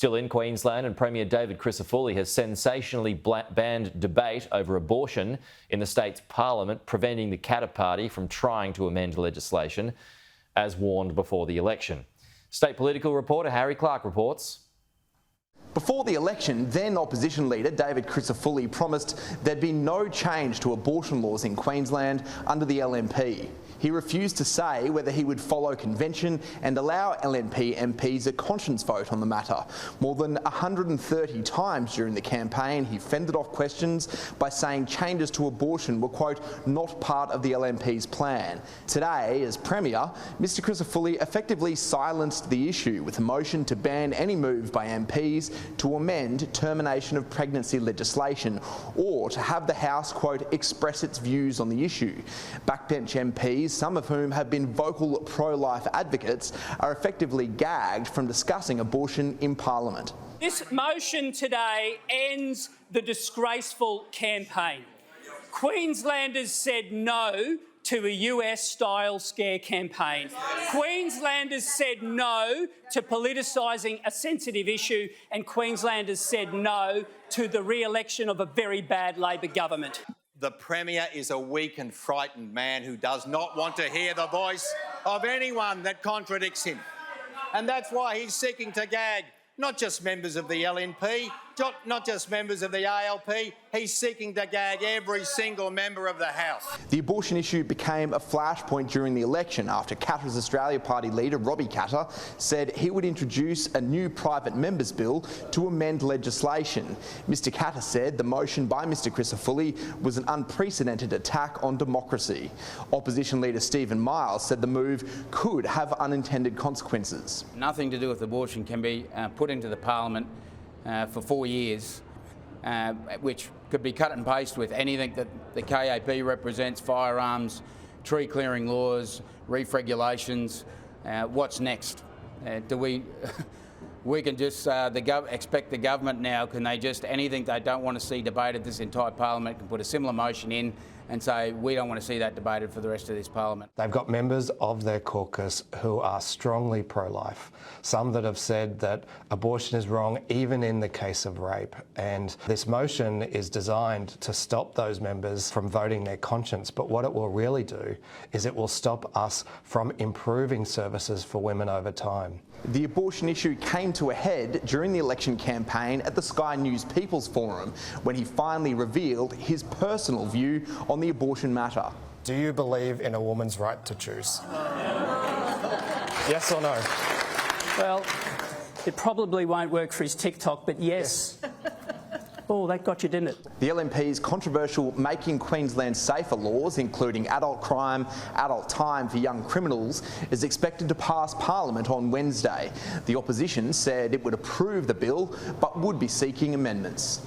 Still in Queensland, and Premier David Crisafulli has sensationally banned debate over abortion in the state's parliament, preventing the Katter Party from trying to amend legislation, as warned before the election. State political reporter Harry Clark reports. Before the election, then opposition leader David Crisafulli promised there'd be no change to abortion laws in Queensland under the LNP. He refused to say whether he would follow convention and allow LNP MPs a conscience vote on the matter. More than 130 times during the campaign, he fended off questions by saying changes to abortion were, quote, not part of the LNP's plan. Today, as Premier, Mr Crisafulli effectively silenced the issue with a motion to ban any move by MPs to amend termination of pregnancy legislation or to have the House, quote, express its views on the issue. Backbench MPs, some of whom have been vocal pro-life advocates, are effectively gagged from discussing abortion in Parliament. This motion today ends the disgraceful campaign. Queenslanders said no to a US-style scare campaign. Queenslanders said no to politicising a sensitive issue, and Queenslanders said no to the re-election of a very bad Labor government. The Premier is a weak and frightened man who does not want to hear the voice of anyone that contradicts him. And that's why he's seeking to gag not just members of the LNP, not just members of the ALP, he's seeking to gag every single member of the House. The abortion issue became a flashpoint during the election after Katter's Australia Party leader, Robbie Katter, said he would introduce a new private members bill to amend legislation. Mr Katter said the motion by Mr Crisafulli was an unprecedented attack on democracy. Opposition leader Stephen Miles said the move could have unintended consequences. Nothing to do with abortion can be put into the Parliament for 4 years, which could be cut and paste with anything that the KAP represents: firearms, tree clearing laws, reef regulations. What's next? We can just expect the government now, can they just, anything they don't want to see debated, this entire Parliament can put a similar motion in and say, we don't want to see that debated for the rest of this Parliament. They've got members of their caucus who are strongly pro-life, some that have said that abortion is wrong even in the case of rape. And this motion is designed to stop those members from voting their conscience, but what it will really do is it will stop us from improving services for women over time. The abortion issue came to a head during the election campaign at the Sky News People's Forum, when he finally revealed his personal view on the abortion matter. Do you believe in a woman's right to choose? Yes or no? Well, it probably won't work for his TikTok, but yes. Oh, that got you, didn't it? The LNP's controversial Making Queensland Safer laws, including adult crime, adult time for young criminals, is expected to pass Parliament on Wednesday. The opposition said it would approve the bill, but would be seeking amendments.